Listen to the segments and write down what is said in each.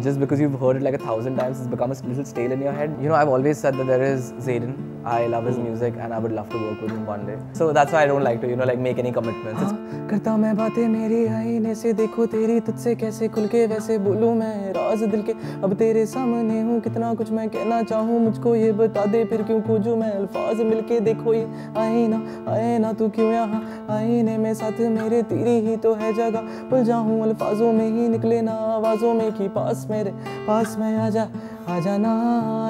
just because you've heard it like 1,000 times, it's become a little stale in your head. You know, I've always said that there is Zaydin. I love his music and I would love to work with him one day. So that's why I don't like to, you know, like make any commitments. करता मैं बातें मेरी आईने से देखो तेरी तुझसे कैसे खुल के वैसे बोलूँ मैं राज दिल के अब तेरे सामने हूँ कितना कुछ मैं कहना चाहूँ मुझको ये बता दे फिर क्यों खोजूँ मैं अल्फाज मिलके देखो ये आए ना तू क्यों यहाँ आईने में साथ मेरे तेरी ही तो है जगह भूल जाऊँ अल्फाजों में ही निकले ना आवाज़ों में कि पास में आजा ना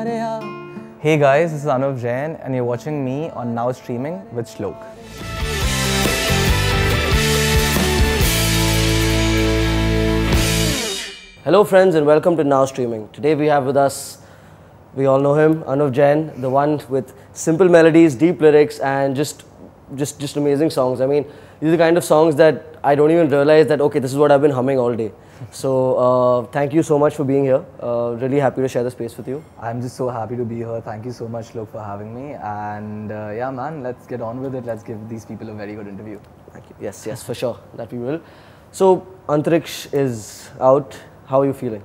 रे आ. Hey guys, this is Anuv Jain and you're watching me on Now Streaming with Shlok. Hello friends and welcome to Now Streaming. Today we have with us, we all know him, Anuv Jain, the one with simple melodies, deep lyrics and just amazing songs. I mean, these are the kind of songs that I don't even realize that, okay, this is what I've been humming all day. So, thank you so much for being here. Really happy to share the space with you. I'm just so happy to be here. Thank you so much, Shlok, for having me. And yeah, man, let's get on with it. Let's give these people a very good interview. Thank you. Yes, for sure. That we will. So, Antariksh is out. How are you feeling?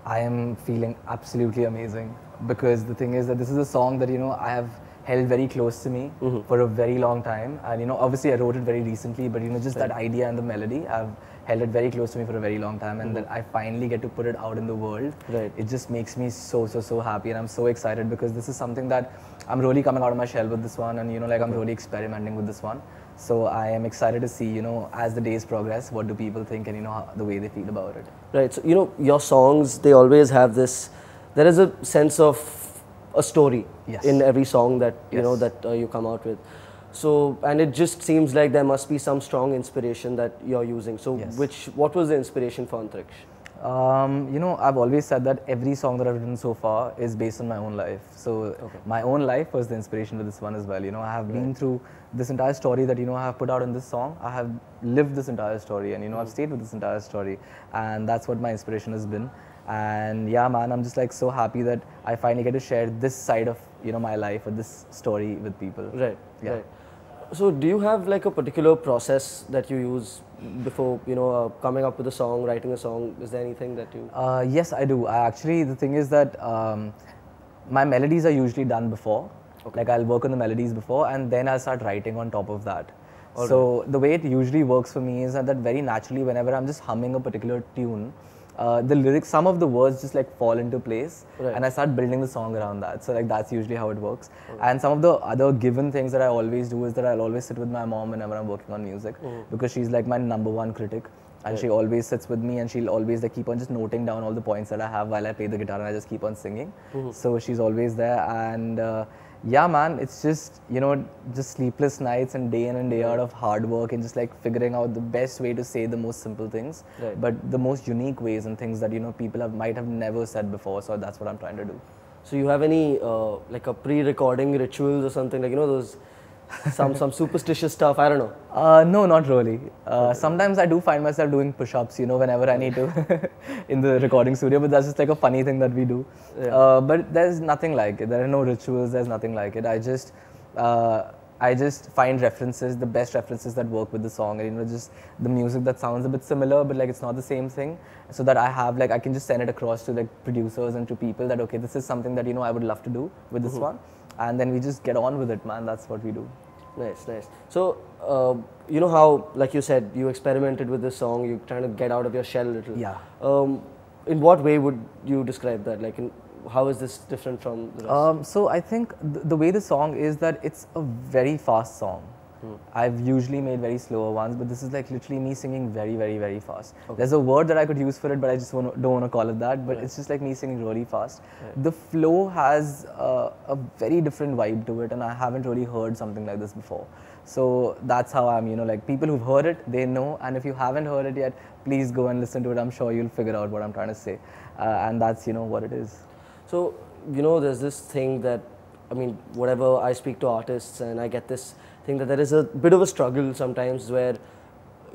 I am feeling absolutely amazing because the thing is that this is a song that, you know, I have held very close to me for a very long time. And, you know, obviously I wrote it very recently, but, you know, just that idea and the melody, I've held it very close to me for a very long time. And that I finally get to put it out in the world. Right. It just makes me so happy. And I'm so excited because this is something that I'm really coming out of my shell with this one. And, you know, like I'm really experimenting with this one. So I am excited to see, you know, as the days progress, what do people think and, you know, the way they feel about it. Right. So, you know, your songs, they always have this, there is a sense of a story in every song that, you know, that you come out with. So, and it just seems like there must be some strong inspiration that you're using. So, what was the inspiration for Antariksh? You know, I've always said that every song that I've written so far is based on my own life. So, my own life was the inspiration for this one as well. You know, I have been through this entire story that, you know, I have put out in this song. I have lived this entire story and, you know, I've stayed with this entire story. And that's what my inspiration has been. And yeah, man, I'm just like so happy that I finally get to share this side of, you know, my life or this story with people. Right. Yeah. Right. So do you have like a particular process that you use before, you know, coming up with a song, writing a song? Is there anything that you... Yes, I do. Actually, the thing is that my melodies are usually done before. Like I'll work on the melodies before and then I'll start writing on top of that. So the way it usually works for me is that very naturally whenever I'm just humming a particular tune, the lyrics, some of the words just like fall into place and I start building the song around that. So like that's usually how it works. And some of the other given things that I always do is that I'll always sit with my mom whenever I'm working on music because she's like my #1 critic and she always sits with me and she'll always like keep on just noting down all the points that I have while I play the guitar and I just keep on singing. So she's always there and yeah, man, it's just, you know, just sleepless nights and day in and day out of hard work and just like figuring out the best way to say the most simple things, but the most unique ways and things that, you know, people might have never said before. So that's what I'm trying to do. So you have any like a pre-recording rituals or something, like, you know, those some superstitious stuff? I don't know. No, not really. Sometimes I do find myself doing push-ups, you know, whenever I need to in the recording studio, but that's just like a funny thing that we do. But there's nothing like it. There are no rituals. There's nothing like it. I just find references, the best references that work with the song, and, you know, just the music that sounds a bit similar, but like it's not the same thing. So that I have like, I can just send it across to like producers and to people that, okay, this is something that, you know, I would love to do with this one. And then we just get on with it, man. That's what we do. Nice, nice. So, you know how, like you said, you experimented with this song, you're trying to get out of your shell a little. Yeah. In what way would you describe that? Like, how is this different from the rest? So I think the way the song is that it's a very fast song. I've usually made very slower ones, but this is like literally me singing very fast. There's a word that I could use for it, but I just don't want to call it that, but it's just like me singing really fast. The flow has a very different vibe to it, and I haven't really heard something like this before. So that's how I'm, you know, like people who've heard it, they know, and if you haven't heard it yet, please go and listen to it. I'm sure you'll figure out what I'm trying to say, and that's, you know, what it is. So, you know, there's this thing that, I mean, whatever I speak to artists and I get this thing that there is a bit of a struggle sometimes where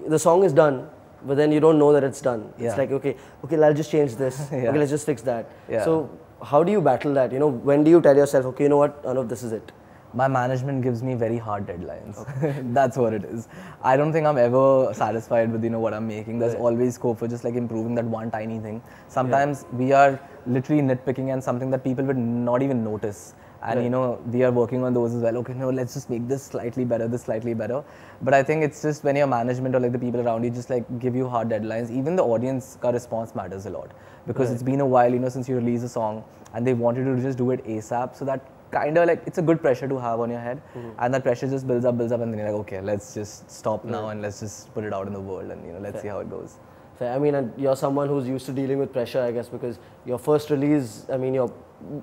the song is done, but then you don't know that it's done. It's like, okay, I'll just change this. Okay, let's just fix that. So how do you battle that? You know, when do you tell yourself, okay, you know what, Anuv, this is it? my management gives me very hard deadlines. That's what it is. I don't think I'm ever satisfied with what I'm making. There's always scope for just like improving that one tiny thing. Sometimes we are literally nitpicking and something that people would not even notice. And we are working on those as well. Okay, no, let's just make this slightly better, this slightly better. But I think it's just when your management or like the people around you just like give you hard deadlines, even the audience response matters a lot. Because it's been a while, since you release a song and they want you to just do it ASAP. So that kind of like, it's a good pressure to have on your head. And that pressure just builds up and then you're like, okay, let's just stop now and let's just put it out in the world and let's see how it goes. Fair. I mean, and you're someone who's used to dealing with pressure, I guess, because your first release, I mean, your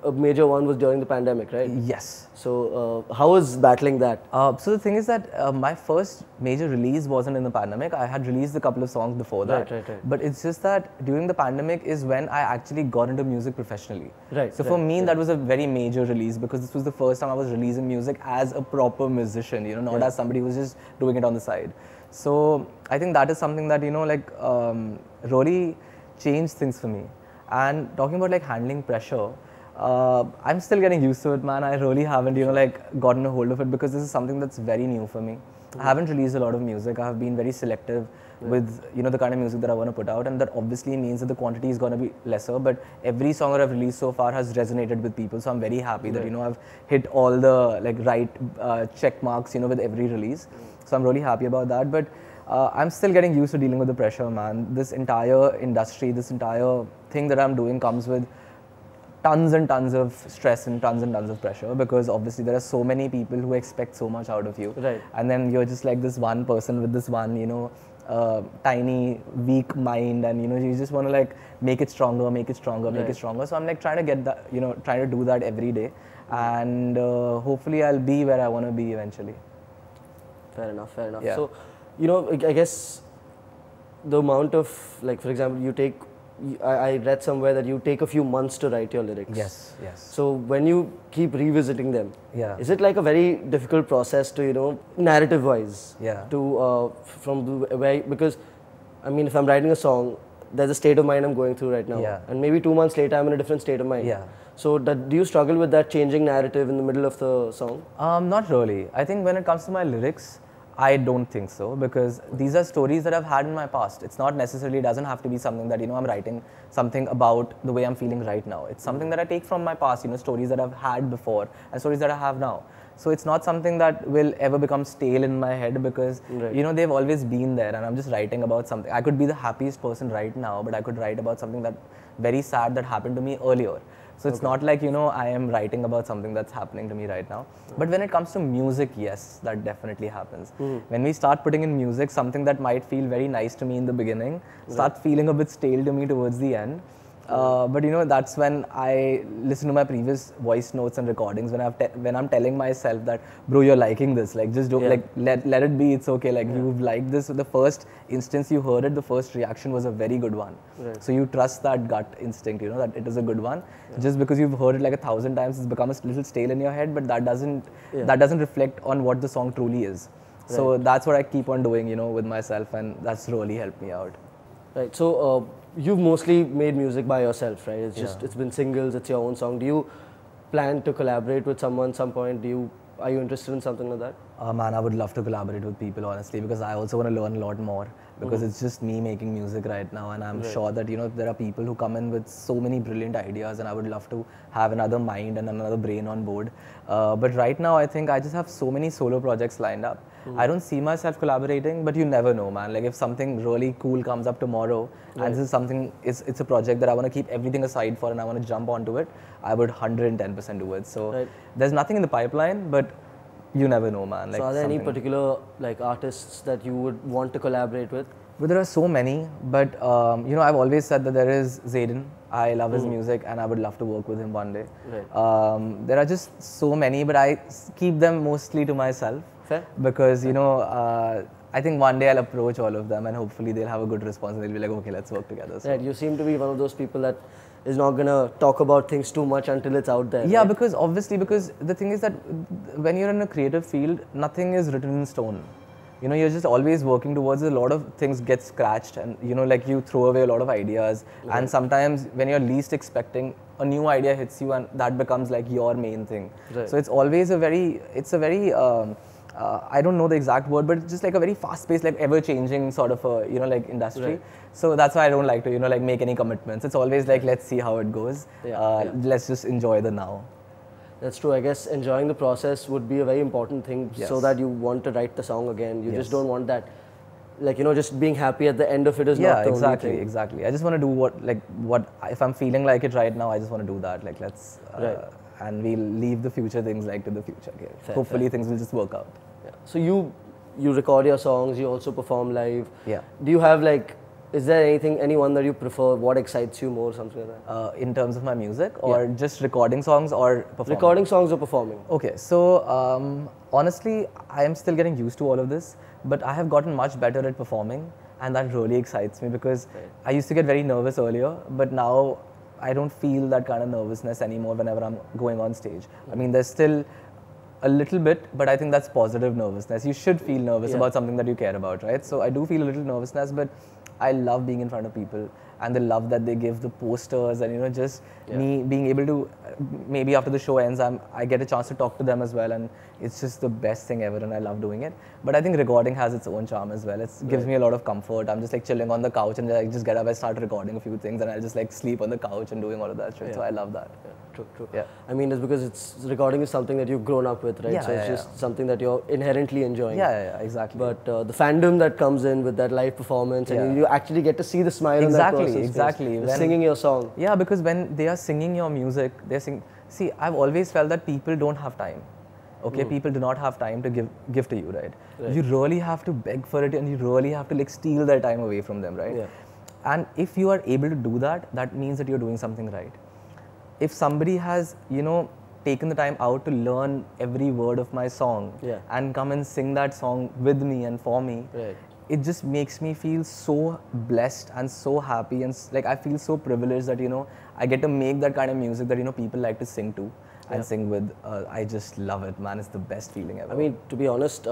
a major one was during the pandemic, right? Yes. So, how was battling that? So the thing is that my first major release wasn't in the pandemic. I had released a couple of songs before that. Right. But it's just that during the pandemic is when I actually got into music professionally. Right. So for me, that was a very major release because this was the first time I was releasing music as a proper musician, not as somebody who was just doing it on the side. So I think that is something that, really changed things for me. And talking about like handling pressure, I'm still getting used to it, man. I really haven't, gotten a hold of it because this is something that's very new for me. I haven't released a lot of music. I have been very selective with, the kind of music that I want to put out, and that obviously means that the quantity is going to be lesser. But every song that I've released so far has resonated with people, so I'm very happy that I've hit all the right check marks, with every release. So I'm really happy about that. But I'm still getting used to dealing with the pressure, man. This entire industry, this entire thing that I'm doing comes with tons and tons of stress and tons of pressure because obviously there are so many people who expect so much out of you. Right. And then you're just like this one person with this one, tiny, weak mind, and you just want to like make it stronger, make it stronger, make it stronger. So I'm like trying to get that, trying to do that every day, and hopefully I'll be where I want to be eventually. Fair enough. Yeah. So, I guess the amount of, like, for example, I read somewhere that you take a few months to write your lyrics. Yes. So when you keep revisiting them, is it like a very difficult process to, narrative-wise? From the way, because, I mean, if I'm writing a song, there's a state of mind I'm going through right now. And maybe 2 months later, I'm in a different state of mind. So do you struggle with that changing narrative in the middle of the song? Not really. I think when it comes to my lyrics, I don't think so because these are stories that I've had in my past. It's not necessarily, it doesn't have to be something that, I'm writing something about the way I'm feeling right now. It's something that I take from my past, stories that I've had before and stories that I have now. So it's not something that will ever become stale in my head because, they've always been there and I'm just writing about something. I could be the happiest person right now, but I could write about something that very sad that happened to me earlier. So it's not like, I am writing about something that's happening to me right now. But when it comes to music, yes, that definitely happens. When we start putting in music, something that might feel very nice to me in the beginning, starts feeling a bit stale to me towards the end. But that's when I listen to my previous voice notes and recordings when I'm telling myself that, bro, you're liking this, like just don't let it be, it's okay, like you've liked this. So the first instance you heard it, the first reaction was a very good one. So you trust that gut instinct, that it is a good one. Just because you've heard it like 1,000 times, it's become a little stale in your head, but that doesn't reflect on what the song truly is. So that's what I keep on doing, with myself, and that's really helped me out. Right. So you've mostly made music by yourself, right? It's been singles, it's your own song. Do you plan to collaborate with someone at some point? Are you interested in something like that? Man, I would love to collaborate with people, honestly, because I also want to learn a lot more. Because it's just me making music right now, and I'm sure that there are people who come in with so many brilliant ideas, and I would love to have another mind and another brain on board. But right now, I think I just have so many solo projects lined up. I don't see myself collaborating, but you never know, man. Like if something really cool comes up tomorrow, and this is something, it's a project that I want to keep everything aside for, and I want to jump onto it, I would 110% do it. So there's nothing in the pipeline, but you never know, man. Like, so are there any particular like artists that you would want to collaborate with? Well, there are so many, but I've always said that there is Zayden. I love his music and I would love to work with him one day. There are just so many, but I keep them mostly to myself. Fair. Because, I think one day I'll approach all of them and hopefully they'll have a good response and they'll be like, okay, let's work together. So. Right, you seem to be one of those people that is not going to talk about things too much until it's out there. Yeah, right? because the thing is that when you're in a creative field, nothing is written in stone. You're just always working towards it. A lot of things get scratched and, like you throw away a lot of ideas. And sometimes when you're least expecting a new idea hits you and that becomes like your main thing. Right. So it's always a very, I don't know the exact word, but it's just like a very fast-paced, like ever-changing sort of a, like industry. Right. So that's why I don't like to, like make any commitments. It's always like, let's see how it goes. Let's just enjoy the now. That's true. I guess enjoying the process would be a very important thing, so that you want to write the song again. You just don't want that, like, just being happy at the end of it is not the only thing. Exactly. I just want to do what if I'm feeling like it right now, I just want to do that. Like, let's, and we'll leave the future things like to the future. Okay? Hopefully things will just work out. Yeah. So you record your songs, you also perform live. Yeah. Do you have like, is there anyone that you prefer? What excites you more, something like that? In terms of my music, or just recording songs or performing? Recording songs or performing? Okay, so honestly, I am still getting used to all of this, but I have gotten much better at performing, and that really excites me because I used to get very nervous earlier, but now I don't feel that kind of nervousness anymore whenever I'm going on stage. I mean, there's still a little bit, but I think that's positive nervousness. You should feel nervous about something that you care about, right? So I do feel a little nervousness, but I love being in front of people and the love that they give, the posters, and just me being able to, maybe after the show ends, I get a chance to talk to them as well, and it's just the best thing ever, and I love doing it. But I think recording has its own charm as well. It gives me a lot of comfort. I'm just like chilling on the couch and I just get up, I start recording a few things, and I'll just like sleep on the couch and doing all of that shit. So I love that. True. Yeah. I mean, it's because recording is something that you've grown up with, right? So it's just something that you're inherently enjoying. Yeah, exactly. But the fandom that comes in with that live performance, and you actually get to see the smile on that person's face, singing your song. Yeah, because when they are singing your music, they're singing. See, I've always felt that people don't have time. Okay, people do not have time to give to you, right? You really have to beg for it, and you really have to like steal their time away from them, right? And if you are able to do that, that means that you're doing something right. If somebody has, taken the time out to learn every word of my song and come and sing that song with me and for me, it just makes me feel so blessed and so happy, and like I feel so privileged that I get to make that kind of music that people like to sing to and sing with. I just love it, man. It's the best feeling ever. I mean, to be honest,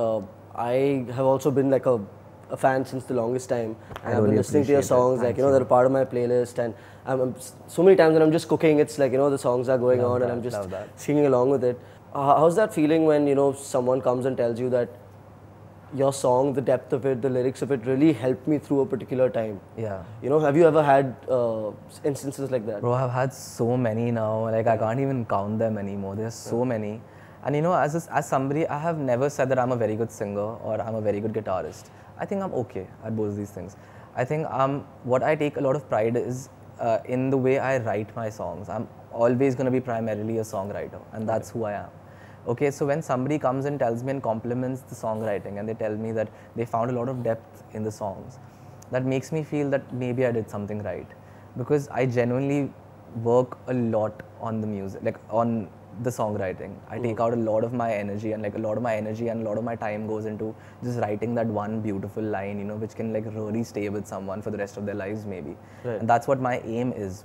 I have also been like a fan since the longest time, and I've been listening to your songs, like they're a part of my playlist, and I'm so many times when I'm just cooking, it's like the songs are going on and I'm just singing along with it. How's that feeling when someone comes and tells you that your song, the depth of it, the lyrics of it really helped me through a particular time? Have you ever had instances like that? Bro, I've had so many now, like I can't even count them anymore. There's so many. And as somebody, I have never said that I'm a very good singer or I'm a very good guitarist. I think I'm okay at both of these things. I think what I take a lot of pride is in the way I write my songs. I'm always going to be primarily a songwriter, and that's who I am. Okay, so when somebody comes and tells me and compliments the songwriting, and they tell me that they found a lot of depth in the songs, that makes me feel that maybe I did something right. Because I genuinely work a lot on the music, like on the songwriting. I take out a lot of my energy, and like a lot of my energy and a lot of my time goes into just writing that one beautiful line, which can like really stay with someone for the rest of their lives maybe. And that's what my aim is.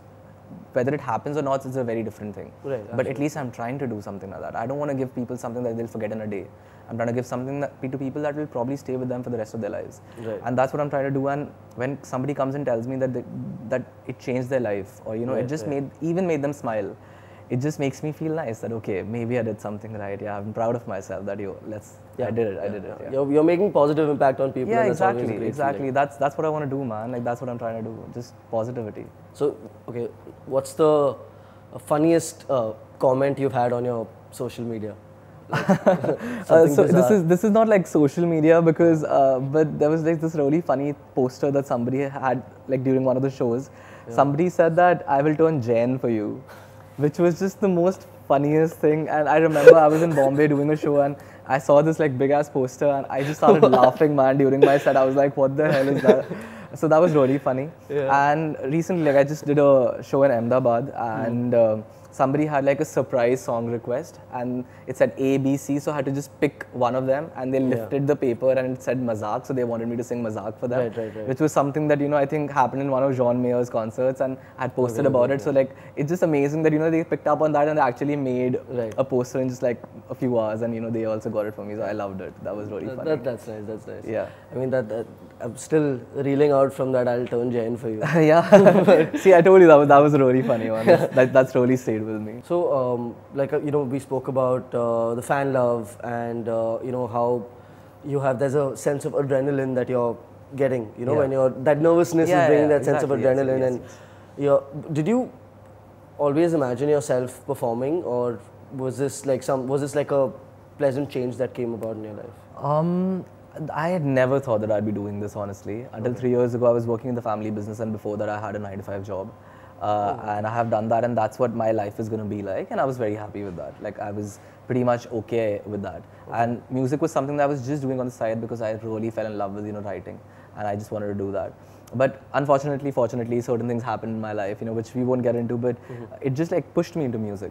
Whether it happens or not is a very different thing. But at least I'm trying to do something like that. I don't want to give people something that they'll forget in a day. I'm trying to give something to people that will probably stay with them for the rest of their lives. And that's what I'm trying to do. And when somebody comes and tells me that it changed their life, or it just made them smile, it just makes me feel nice that okay, maybe I did something right. Yeah, I'm proud of myself that I did it. You're making positive impact on people. Yeah, and exactly. That's what I want to do, man. Like that's what I'm trying to do. Just positivity. So okay, what's the funniest comment you've had on your social media? So this is not like social media because but there was like this really funny poster that somebody had like during one of the shows. Somebody said that I will turn Jain for you, which was just the most funniest thing. And I remember I was in Bombay doing a show and I saw this like big ass poster and I just started laughing, man, during my set. I was like, what the hell is that? So that was really funny. And recently, like I just did a show in Ahmedabad, and somebody had like a surprise song request and it said A, B, C, so I had to just pick one of them and they lifted the paper and it said Mazak, so they wanted me to sing Mazak for them. Right. Which was something that, I think happened in one of John Mayer's concerts and I had posted about it. So like, it's just amazing that, they picked up on that and they actually made a poster in just like a few hours and, they also got it for me. So I loved it. That was really funny. That's nice. Yeah. I mean, that I'm still reeling out from that I'll turn Jain for you. Yeah. See, I told you that was a really funny one. That's really stayed with me. So, we spoke about the fan love and, how there's a sense of adrenaline that you're getting, when that nervousness is bringing that sense of adrenaline. Did you always imagine yourself performing, or was this like a pleasant change that came about in your life? I had never thought that I'd be doing this, honestly. Until 3 years ago, I was working in the family business, and before that, I had a 9-to-5 job. And I have done that, and that's what my life is going to be like. And I was very happy with that. Like, I was pretty much okay with that. And music was something that I was just doing on the side because I really fell in love with, writing. And I just wanted to do that. But unfortunately, fortunately, certain things happened in my life, which we won't get into, but it just like pushed me into music.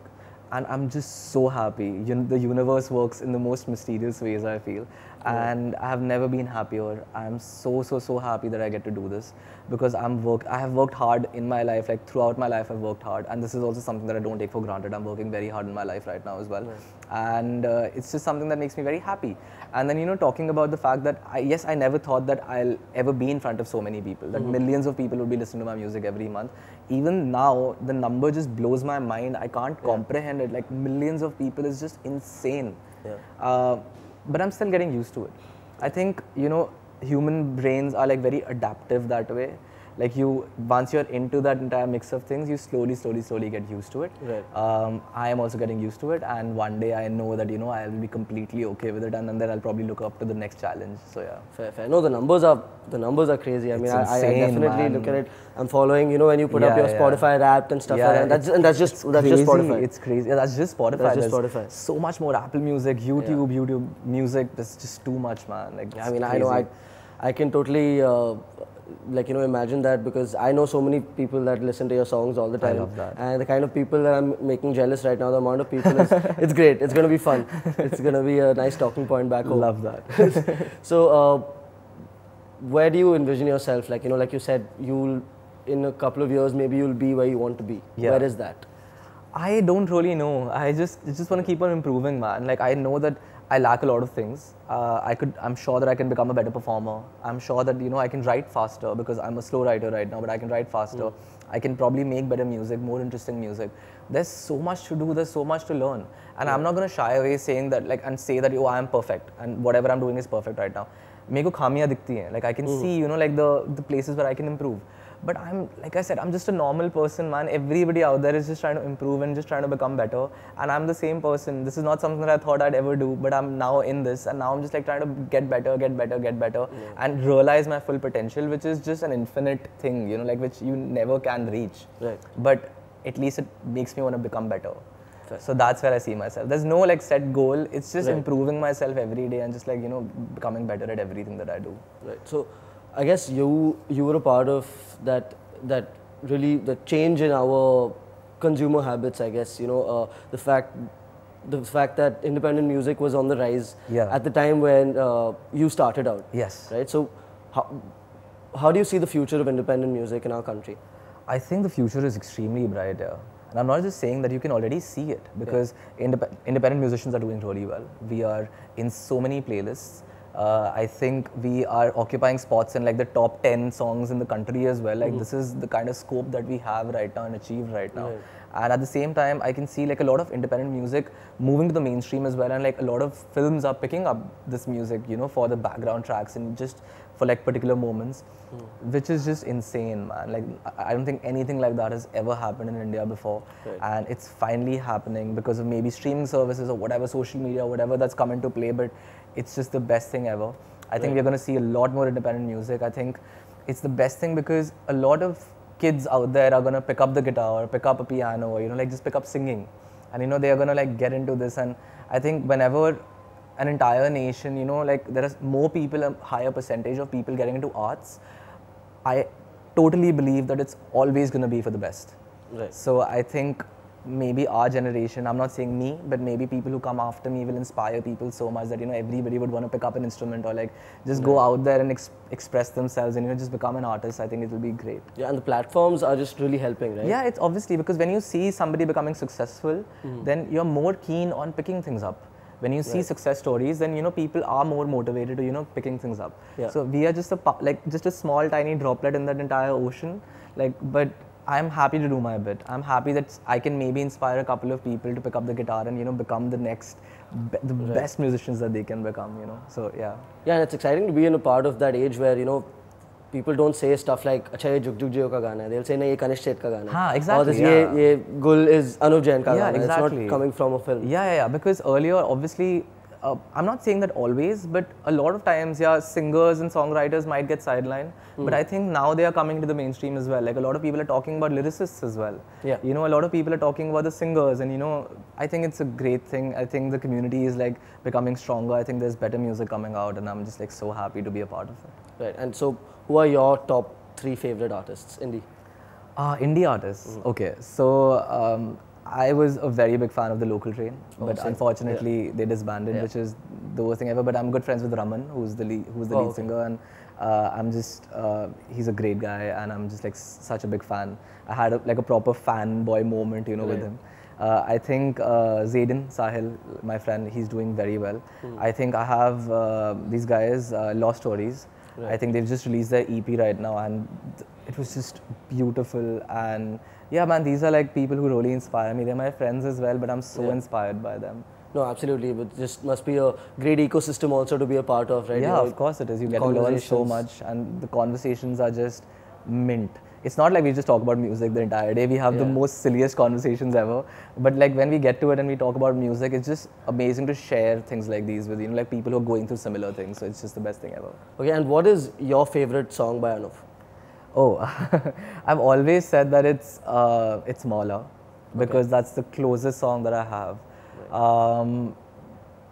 And I'm just so happy. The universe works in the most mysterious ways, I feel. And I have never been happier. I'm so happy that I get to do this because I have worked hard in my life, like throughout my life I've worked hard. And this is also something that I don't take for granted. I'm working very hard in my life right now as well. And it's just something that makes me very happy. And then, talking about the fact that, I never thought that I'll ever be in front of so many people, that millions of people would be listening to my music every month. Even now, the number just blows my mind. I can't comprehend it. Like, millions of people is just insane. But I'm still getting used to it. I think, human brains are like very adaptive that way. Like once you're into that entire mix of things, you slowly get used to it. I am also getting used to it, and one day I know that I'll be completely okay with it, and then I'll probably look up to the next challenge. So yeah. Fair. No, the numbers are crazy. I mean, I definitely look at it. I'm following. When you put up your Spotify Wrapped and stuff like that. That's just Spotify. It's crazy. Yeah, that's just Spotify. That's just Spotify. So much more Apple Music, YouTube Music. That's just too much, man. Like, I mean, crazy. I know. I can totally. Imagine that, because I know so many people that listen to your songs all the time. I love that. And the kind of people that I'm making jealous right now, the amount of people, it's great. It's going to be fun. It's going to be a nice talking point back home. Love that. So, where do you envision yourself? Like you said, in a couple of years, maybe you'll be where you want to be. Yeah. Where is that? I don't really know. I just want to keep on improving, man. Like, I know that I lack a lot of things. I'm sure that I can become a better performer. I'm sure that, I can write faster because I'm a slow writer right now, but I can write faster. I can probably make better music, more interesting music. There's so much to do, there's so much to learn. And I'm not going to shy away saying that, and say that, I am perfect and whatever I'm doing is perfect right now. Meko khamiyan dikhti hain. Like, I can see, the places where I can improve. But like I said, I'm just a normal person, man. Everybody out there is just trying to improve and just trying to become better. And I'm the same person. This is not something that I thought I'd ever do, but I'm now in this. And now I'm just like trying to get better and realize my full potential, which is just an infinite thing, like which you never can reach. Right. But at least it makes me want to become better. So that's where I see myself. There's no like set goal. It's just improving myself every day and just like, becoming better at everything that I do. Right. So I guess you were a part of that really the change in our consumer habits. I guess the fact that independent music was on the rise at the time when you started out. Yes. Right. So how do you see the future of independent music in our country? I think the future is extremely bright. Yeah. And I'm not just saying that, you can already see it because independent musicians are doing really well. We are in so many playlists. I think we are occupying spots in like the top 10 songs in the country as well. Like this is the kind of scope that we have right now and achieved right now. And at the same time, I can see like a lot of independent music moving to the mainstream as well, and like a lot of films are picking up this music, for the background tracks and just for like particular moments, which is just insane, man. Like, I don't think anything like that has ever happened in India before. And it's finally happening because of maybe streaming services or whatever, social media, whatever that's come into play, but it's just the best thing ever. I think we're going to see a lot more independent music. I think it's the best thing because a lot of kids out there are going to pick up the guitar or pick up a piano or, like just pick up singing. And, they are going to like get into this. And I think whenever an entire nation, like there is more people, a higher percentage of people getting into arts, I totally believe that it's always going to be for the best. Right. So I think maybe our generation, I'm not saying me, but maybe people who come after me will inspire people so much that, you know, everybody would want to pick up an instrument or like just go out there and express themselves and, you know, just become an artist. I think it will be great. Yeah, and the platforms are just really helping, right? Yeah, it's obviously because when you see somebody becoming successful, then you're more keen on picking things up. When you see success stories, then, you know, people are more motivated to, you know, picking things up. Yeah. So we are just just a small tiny droplet in that entire ocean. Like, but I'm happy to do my bit. I'm happy that I can maybe inspire a couple of people to pick up the guitar and, you know, become the next, the best musicians that they can become, you know. So yeah. Yeah, and it's exciting to be in a part of that age where, you know, people don't say stuff like, "Acha ye Jug Jug Jio ka gaana hai." They'll say, "No, ye Kanish Seth ka gaana hai." Haan, exactly. Or this, ye Gul is Anuv Jain ka Yeah, gaana hai. exactly. It's not coming from a film. Yeah. Because earlier, obviously, I'm not saying that always, but a lot of times, yeah, singers and songwriters might get sidelined. But I think now they are coming to the mainstream as well. Like a lot of people are talking about lyricists as well. Yeah. You know, a lot of people are talking about the singers, and, you know, I think it's a great thing. I think the community is like becoming stronger. I think there's better music coming out, and I'm just like so happy to be a part of it. Right. And so, who are your top 3 favorite artists, indie? Indie artists. Okay, so I was a very big fan of the Local Train, but unfortunately they disbanded, which is the worst thing ever. But I'm good friends with Raman, who's the lead singer, and I'm just he's a great guy, and I'm just like such a big fan. I had like a proper fanboy moment, you know, with him. I think Zayden Sahil, my friend, he's doing very well. I think I have these guys, Lost Stories. I think they've just released their EP right now, and it was just beautiful. And yeah, man, these are like people who really inspire me. They're my friends as well, but I'm so inspired by them. No, absolutely. But just must be a great ecosystem also to be a part of, right? Yeah, you know, of course it is. You get to learn so much, and the conversations are just mint. It's not like we just talk about music the entire day. We have the most silliest conversations ever. But like when we get to it and we talk about music, it's just amazing to share things like these with, you know, like people who are going through similar things. So it's just the best thing ever. Okay, and what is your favorite song by Anuv? Oh, I've always said that it's Maula, because that's the closest song that I have.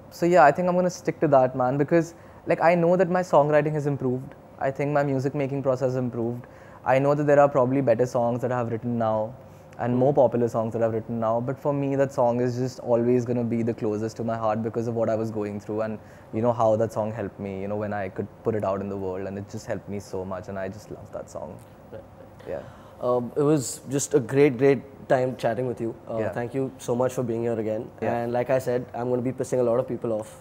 So yeah, I think I'm gonna stick to that, man, because like I know that my songwriting has improved. I think my music making process has improved. I know that there are probably better songs that I have written now and more popular songs that I've written now, but for me that song is just always going to be the closest to my heart because of what I was going through, and you know how that song helped me, you know, when I could put it out in the world, and it just helped me so much, and I just love that song. Yeah. It was just a great time chatting with you. Yeah. Thank you so much for being here again. Yeah. And like I said, I'm going to be pissing a lot of people off.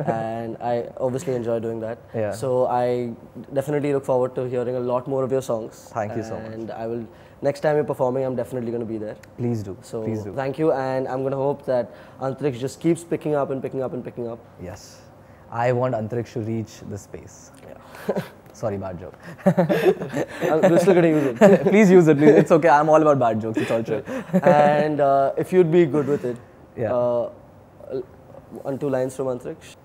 And I obviously enjoy doing that. Yeah. So I definitely look forward to hearing a lot more of your songs. Thank you so much. And I will, next time you're performing, I'm definitely going to be there. Please do. So Please do. thank you, and I'm going to hope that Antariksh just keeps picking up and picking up and picking up. Yes. I want Antariksh to reach the space. Yeah. Sorry, bad joke. We're still going to use it. Please use it, please. It's okay. I'm all about bad jokes. It's all true. And if you'd be good with it, Yeah. 1-2 lines from Antariksh.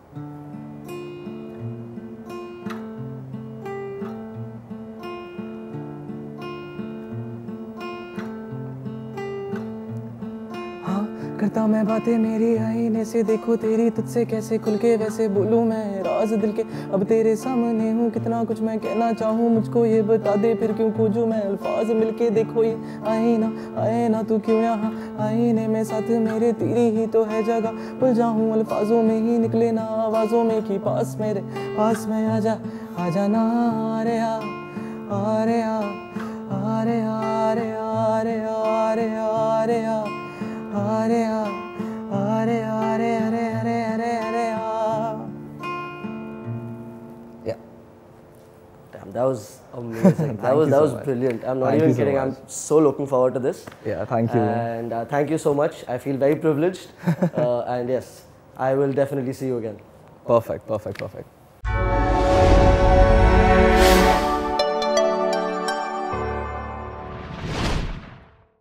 करता मैं बातें मेरी आईने से, देखो तेरी तुझसे कैसे खुल के वैसे बोलूँ मैं राज दिल के, अब तेरे सामने हूँ, कितना कुछ मैं कहना चाहूँ, मुझको ये बता दे फिर क्यों खोजूँ मैं अल्फाज मिलके, देखो ये आए ना तू क्यों यहाँ आईने में साथ मेरे, तेरी ही तो है जगह, भूल जाऊँ अल्फाजों में ही निकले ना आवाज़ों में कि पास मेरे पास में आजा ना रे आ रे आ रे आ रे आ रे आ रे आ रे आ Yeah. Damn, that was amazing. that was so brilliant. I'm not even kidding. I'm so looking forward to this. Yeah, thank you. And thank you so much. I feel very privileged. And yes, I will definitely see you again. Perfect.